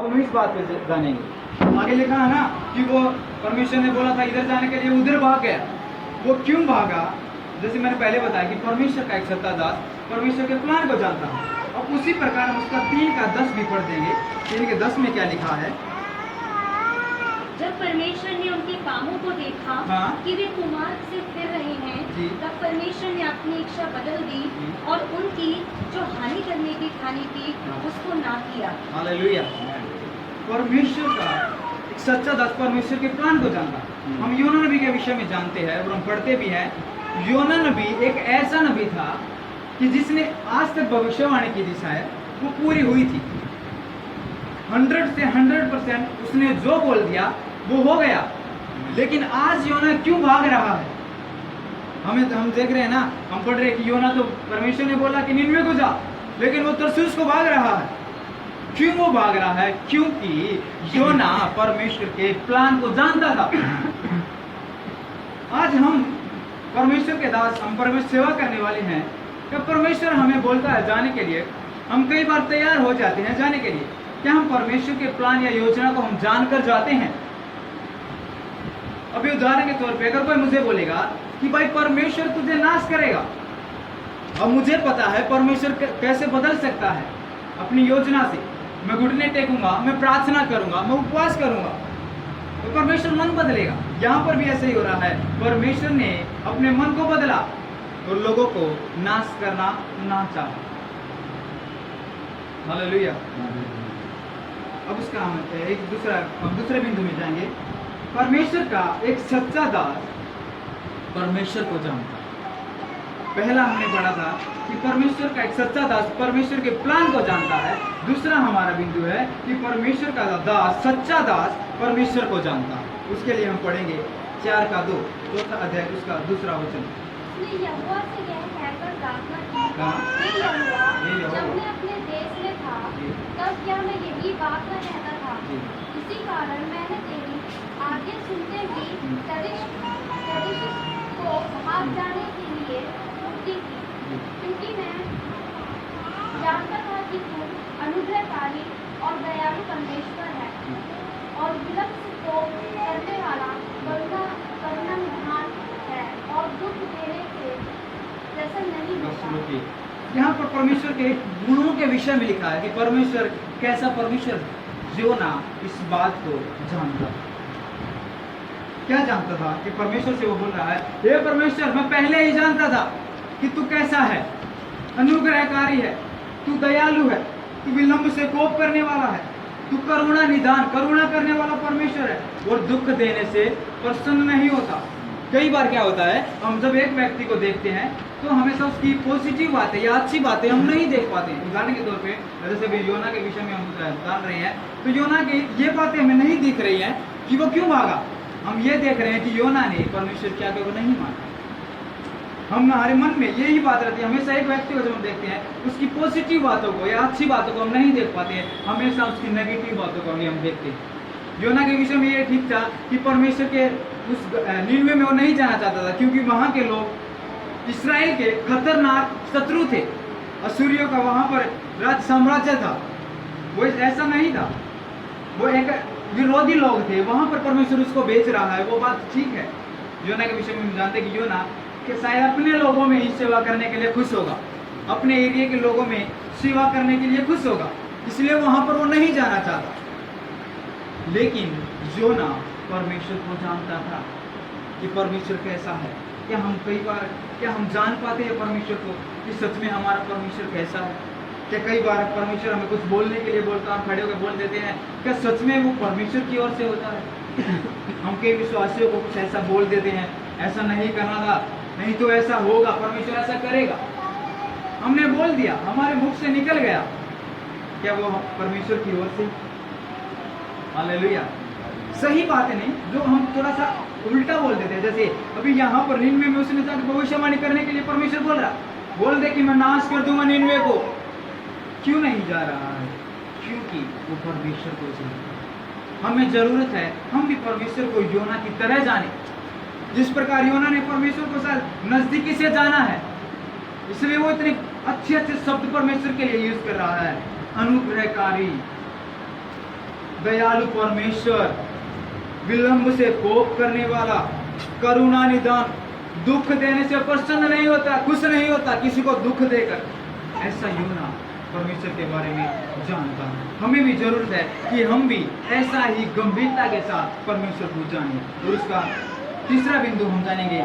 अब हम इस बात पे जानेंगे। आगे लिखा है ना कि वो परमेश्वर ने बोला था इधर जाने के लिए, उधर भाग गया। वो क्यों भागा? जैसे मैंने पहले बताया कि परमेश्वर का एक सत्ता दास परमेश्वर के प्लान को जानता है। अब उसी प्रकार हम उसका 3 का 10 भी पढ़ देंगे। 3 के 10 में क्या लिखा है? जब परमेश्वर ने उनके कामों को देखा हाँ। कि वे कुमार से फिर रहे जी। हैं, तब परमेश्वर ने अपनी इच्छा बदल दी जी। और उनकी जो हानि करने की ठानी थी हाँ। उसको ना किया। हालेलुया। परमेश्वर का एक सच्चा दास परमेश्वर के प्लान को जानता। हम योना नबी के विषय में जानते हैं और हम पढ़ते भी हैं। योना नबी एक ऐसा नबी था कि जिसने आज तक भविष्यवाणी की दिशा है वो पूरी हुई थी। 100 से 100% उसने जो बोल दिया वो हो गया। लेकिन आज योना क्यों भाग रहा है? हम देख रहे हैं ना, हम पढ़ रहे हैं कि योना तो परमेश्वर ने बोला कि निनवे को जा, लेकिन वो तरसूस को भाग रहा है। क्यों वो भाग रहा है? क्योंकि योना परमेश्वर के प्लान को जानता था। आज हम परमेश्वर के दास, हम परमेश्वर सेवा करने वाले हैं। जब परमेश्वर हमें बोलता है जाने के लिए, हम कई बार तैयार हो जाते हैं जाने के लिए। क्या हम परमेश्वर के प्लान या योजना को हम जानकर जाते हैं? अभी उदाहरण के तौर पे अगर कोई मुझे बोलेगा कि भाई परमेश्वर तुझे नाश करेगा, और मुझे पता है परमेश्वर कैसे बदल सकता है अपनी योजना से। मैं घुटने टेकूंगा, मैं प्रार्थना करूंगा, मैं उपवास करूंगा, तो परमेश्वर मन बदलेगा। यहाँ पर भी ऐसे ही हो रहा है। परमेश्वर ने अपने मन को बदला और लोगों को नाश करना ना चाहा। हालेलुया। अब उसका हम एक दूसरे बिंदु में जाएंगे। परमेश्वर का एक सच्चा दास परमेश्वर को जानता है। पहला हमने पढ़ा था कि परमेश्वर का एक सच्चा दास परमेश्वर के प्लान को जानता है। दूसरा हमारा बिंदु है कि परमेश्वर का दास, सच्चा दास परमेश्वर को जानता है। उसके लिए हम पढ़ेंगे 4 का 2, चौथा अध्याय, उसका दूसरा वचन। उसने यहोवा से यह कहकर प्रार्थना की, हाँ। हे यहोवा, हे यहोवा, जब मैं अपने देश में था जी। तब क्या मैं यही बात न कहता था? जी। इसी कारण मैंने तेरी आज्ञा सुनते ही तर्शीश को भाग जाने के लिए मुक्ति की, क्योंकि मैं जानता था कि तू अनुग्रहकारी और दयालु परमेश्वर है और विलंब को करने वाला करुणा निधान है और दुख देने से प्रसन्न नहीं होता। यहाँ पर परमेश्वर के गुणों के विषय में लिखा है कि परमेश्वर कैसा परमेश्वर। योना इस बात को जानता था। क्या जानता था? कि परमेश्वर से वो बोल रहा है, हे परमेश्वर, मैं पहले ही जानता था कि तू कैसा है, अनुग्रहकारी है, तू दयालु है, तू विलंब से कोप करने वाला है, तू करुणा निदान, करुणा करने वाला परमेश्वर है और दुख देने से प्रसन्न नहीं होता। कई बार क्या होता है, हम जब एक व्यक्ति को देखते हैं तो हमेशा उसकी पॉजिटिव बातें या अच्छी बातें हम नहीं देख पाते। उदाहरण के तौर पे जैसे भी योना के विषय में हम जान रहे हैं, तो योना की ये बातें हमें नहीं दिख रही हैं कि वो क्यों भागा। हम ये देख रहे हैं कि योना ने परमेश्वर क्या को नहीं माना। हमारे मन में यही बात रहती है। हमेशा एक व्यक्ति को जब हम देखते हैं उसकी पॉजिटिव बातों को या अच्छी बातों को हम नहीं देख पाते हैं, हमेशा उसकी नेगेटिव बातों को हम देखते हैं। योना के विषय में ये ठीक था कि परमेश्वर के उस निनवे में वो नहीं जाना चाहता था, क्योंकि वहाँ के लोग इस्राएल के खतरनाक शत्रु थे। असूरियों का वहाँ पर राज साम्राज्य था। वो ऐसा नहीं था, वो एक विरोधी लोग थे। वहाँ पर परमेश्वर उसको बेच रहा है, वो बात ठीक है। योना के विषय में हम जानते हैं कि योना कि शायद अपने लोगों में ही सेवा करने के लिए खुश होगा, अपने एरिया के लोगों में सेवा करने के लिए खुश होगा, इसलिए वहां पर वो नहीं जाना चाहता। लेकिन योना परमेश्वर को जानता था कि परमेश्वर कैसा है। क्या हम जान पाते हैं परमेश्वर को कि सच में हमारा परमेश्वर कैसा है? क्या कई बार परमेश्वर हमें कुछ बोलने के लिए बोलता है, हम खड़े होकर बोल देते हैं, क्या सच में वो परमेश्वर की ओर से होता है? हम कई विश्वासियों को कुछ ऐसा बोल देते हैं, ऐसा नहीं करना था, नहीं तो ऐसा होगा, परमेश्वर ऐसा करेगा। हमने बोल दिया, हमारे मुख से निकल गया, क्या वो परमेश्वर की ओर से? हालेलुया। सही बात है नहीं, जो हम थोड़ा सा उल्टा बोल देते हैं। जैसे अभी यहाँ पर निनवे में उसने कहा कि भविष्यवाणी करने के लिए परमेश्वर बोल रहा, बोल दे कि मैं नाश कर दूंगा निनवे को। क्यों नहीं जा रहा है? क्योंकि वो परमेश्वर को जानता है। हमें जरूरत है हम भी परमेश्वर को योना की तरह जाने, जिस प्रकार योना ने परमेश्वर को शायद नजदीकी से जाना है, इसलिए वो इतने अच्छे अच्छे शब्द परमेश्वर के लिए यूज कर रहा है। अनुग्रहकारी, दयालु परमेश्वर, विलंब से कोप करने वाला, करुणा निदान, दुख देने से प्रसन्न नहीं होता, खुश नहीं होता किसी को दुख देकर। ऐसा योना परमेश्वर के बारे में जानता है। हमें भी जरूरत है कि हम भी ऐसा ही गंभीरता के साथ परमेश्वर को जानें। और उसका तीसरा बिंदु हम जानेंगे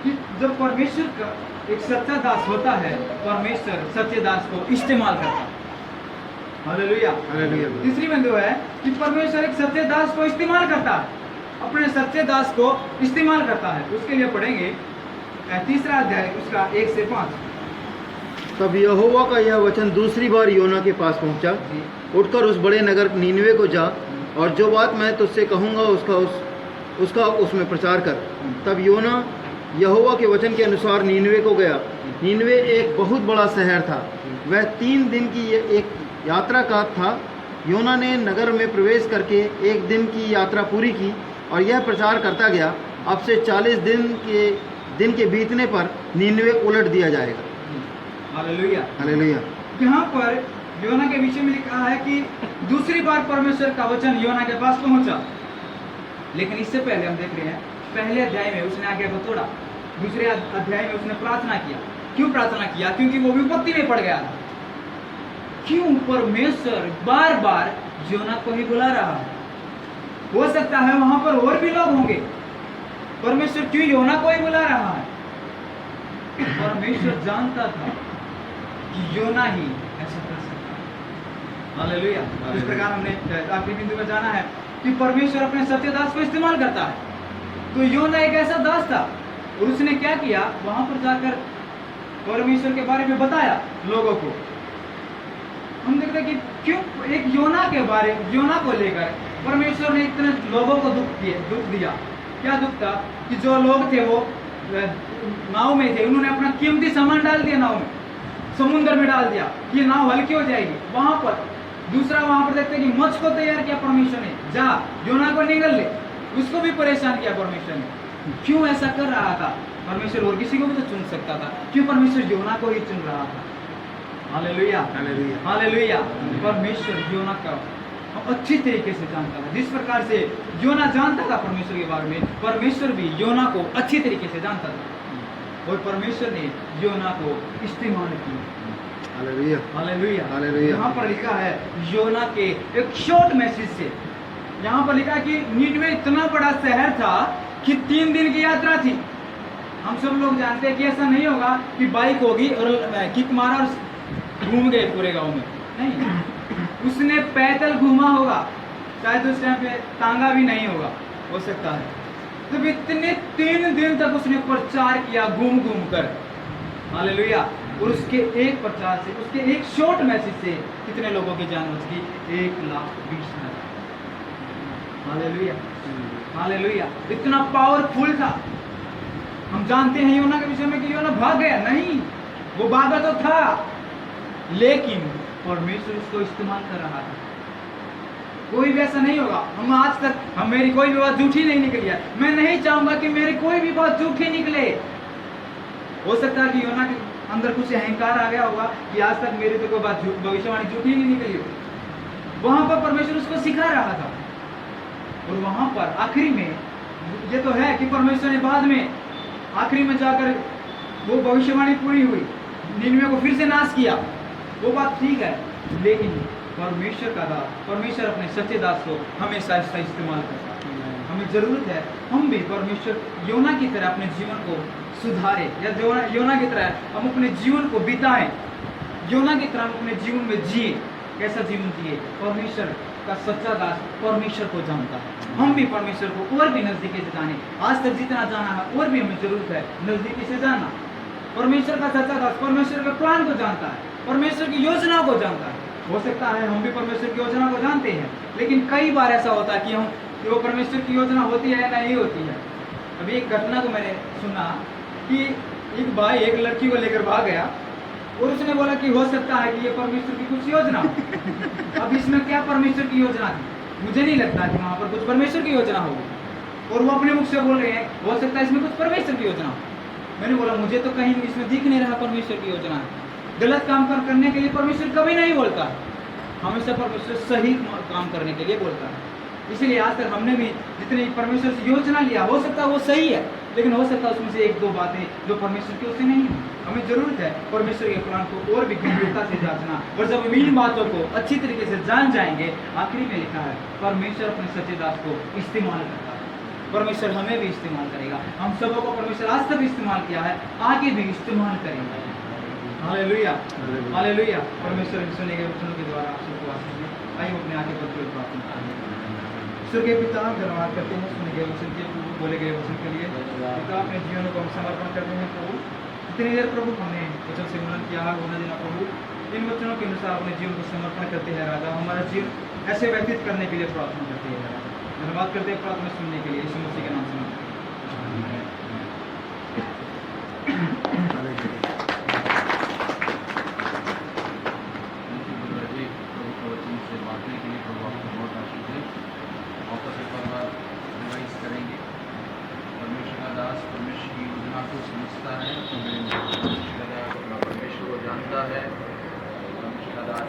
कि जब परमेश्वर का एक सच्चा दास होता है, परमेश्वर सच्चे दास को इस्तेमाल करता है। हालेलुया। हालेलुया। तीसरी बिंदु है कि परमेश्वर एक सच्चे दास को इस्तेमाल करता है, अपने सच्चे दास को इस्तेमाल करता है। उसके लिए पढ़ेंगे तीसरा अध्याय उसका 1 से 5। तब यहोवा का यह वचन दूसरी बार योना के पास पहुंचा, उठकर उस बड़े नगर नीनवे को जा और जो बात मैं तुझसे कहूँगा उसका उसमें प्रचार कर। तब योना यहोवा के वचन के अनुसार नीनवे को गया। नीनवे एक बहुत बड़ा शहर था, वह 3 दिन की एक यात्रा का था। योना ने नगर में प्रवेश करके 1 दिन की यात्रा पूरी की और यह प्रचार करता गया, अब से 40 दिन के बीतने पर नीनवे उलट दिया जाएगा। हालेलुया। हालेलुया। यहाँ पर योना के विषय में लिखा है कि दूसरी बार परमेश्वर का वचन योना के पास पहुंचा। लेकिन इससे पहले हम देख रहे हैं, पहले अध्याय में उसने आज्ञा को तोड़ा, दूसरे अध्याय में उसने प्रार्थना किया। क्यों प्रार्थना किया? क्योंकि वो विपत्ति में पड़ गया था। क्यों परमेश्वर बार बार योना को ही बुला रहा है? हो सकता है वहां पर और भी लोग होंगे, परमेश्वर क्यों योना को ही बुला रहा है? परमेश्वर जानता था कि योना ही ऐसा कर सकता है। हालेलुया। इस प्रकार हमने आखिरी बिंदु में जाना है कि परमेश्वर अपने सच्चे दास को इस्तेमाल करता है। तो योना एक ऐसा दास था और उसने क्या किया, वहां पर जाकर परमेश्वर के बारे में बताया लोगों को। हम देख रहे कि क्यों एक योना को लेकर परमेश्वर ने इतने लोगों को दुख दिया। क्या दुख था कि जो लोग थे वो नाव में थे, उन्होंने अपना कीमती सामान डाल दिया नाव में, समुद्र में डाल दिया कि नाव हल्की हो जाएगी। वहां पर दूसरा वहां पर देखते हैं कि मछ को तैयार किया परमेश्वर ने, जा योना को निगल ले, उसको भी परेशान किया परमेश्वर ने। क्यों ऐसा कर रहा था? परमेश्वर और किसी को भी तो चुन सकता था, क्यों परमेश्वर योना को ही चुन रहा था? हालेलुया। हालेलुया। हालेलुया। परमेश्वर योना का अच्छी तरीके से जानता था। जिस प्रकार से योना जानता था परमेश्वर के बारे में, परमेश्वर भी योना को अच्छी तरीके से जानता था और परमेश्वर ने योना को इस्तेमाल किया। हालेलुया। हालेलुया। हालेलुया। यहाँ पर लिखा है योना के एक शॉर्ट मैसेज से, यहाँ पर लिखा है कि नीनवे इतना बड़ा शहर था कि 3 दिन की यात्रा थी। हम सब लोग जानते हैं कि ऐसा नहीं होगा कि बाइक होगी और किक मारा और घूम गए पूरे गांव में, नहीं, उसने पैदल घूमा होगा, शायद उस टाइम पे तांगा भी नहीं होगा, हो सकता है। तो इतने 3 दिन तक उसने प्रचार किया घूम घूम कर। हालेलुया। और उसके एक प्रचार से, उसके एक शॉर्ट मैसेज से कितने लोगों की जान बच गई? 1,20,000। हालेलुया। हालेलुया। इतना पावरफुल था। हम जानते हैं योना के विषय में कि योना भाग गया, नहीं, वो भागा तो था, लेकिन परमेश्वर उसको इस्तेमाल कर रहा था। कोई भी ऐसा नहीं होगा, हम आज तक मेरी कोई भी बात झूठी नहीं निकली है। मैं नहीं चाहूंगा कि मेरी कोई भी बात झूठी निकले। हो सकता है कि योना के अंदर कुछ अहंकार आ गया होगा कि आज तक मेरी तो कोई बात भविष्यवाणी झूठी नहीं निकली हो। वहां पर परमेश्वर उसको सिखा रहा था और वहां पर आखिरी में ये तो है कि परमेश्वर ने बाद में आखिरी में जाकर वो भविष्यवाणी पूरी हुई, निन्वे को फिर से नाश किया, वो बात ठीक है, लेकिन परमेश्वर का दास, परमेश्वर अपने सच्चे दास को हमेशा इसका इस्तेमाल करता है। हमें जरूरत है हम भी परमेश्वर योना की तरह अपने जीवन को सुधारें, या योना की तरह हम अपने जीवन को बिताएं, योना की तरह हम अपने जीवन में जिए। कैसा जीवन जिए? परमेश्वर का सच्चा दास परमेश्वर को जानता है। हम भी परमेश्वर को और भी नजदीकी से जाने। आज तक जितना जाना है और भी हमें जरूरत है नजदीकी से जाना। परमेश्वर का सच्चा दास परमेश्वर के प्लान को जानता है, परमेश्वर की योजना को जानता है। हो सकता है हम भी परमेश्वर की योजना को जानते हैं, लेकिन कई बार ऐसा होता है कि हम वो परमेश्वर की योजना होती है या नहीं होती है। अभी एक घटना को मैंने सुना कि एक भाई एक लड़की को लेकर भाग गया और उसने बोला कि हो सकता है कि ये परमेश्वर की कुछ योजना हो। अब इसमें क्या परमेश्वर की योजना थी? मुझे नहीं लगता कि वहाँ पर कुछ परमेश्वर की योजना होगी। और वो अपने मुख से बोल रहे हैं हो सकता है इसमें कुछ परमेश्वर की योजना हो। मैंने बोला मुझे तो कहीं इसमें दिख नहीं रहा परमेश्वर की योजना है। गलत काम करने के लिए परमेश्वर कभी नहीं बोलता। हमेशा परमेश्वर सही काम करने के लिए बोलता है। इसीलिए आज तक हमने भी जितनी परमेश्वर से योजना लिया, हो सकता है वो सही है, लेकिन हो सकता है उसमें से एक दो बातें जो परमेश्वर की उससे नहीं है। हमें जरूरत है परमेश्वर के प्लान को और भी गंभीरता से जांचना, और जब इन बातों को अच्छी तरीके से जान जाएंगे, आखिरी में लिखा है परमेश्वर अपने सच्चे दास को इस्तेमाल करता है। परमेश्वर हमें भी इस्तेमाल करेगा। हम सबों को परमेश्वर आज तक इस्तेमाल किया है, आगे भी इस्तेमाल करेंगे। Hallelujah, hallelujah. परमेश्वर के सुने गए वचनों के द्वारा आप सबको आशीष दे। आइए अपने आगे बढ़ते हुए प्रार्थना करें। ईश्वर के पिता, हम धन्यवाद करते हैं सुने गए वचन के, प्रभु बोले गए वचन के लिए। पिता, अपने जीवनों को हम समर्पण करते हैं प्रभु। जितनी देर प्रभु हमने वचन से मनन किया है, होने देना प्रभु, इन वचनों के अनुसार अपने जीवन को समर्पण करते हैं राजा। हमारा जीवन ऐसे व्यतीत करने के लिए प्रार्थना करते हैं राजा। धन्यवाद करते हैं प्रार्थना सुनने के लिए, यीशु मसीह के नाम से मांगते हैं। परमेश्वर की योजना को समझता है, परमेश्वर को जानता है, परमेश्वर का दास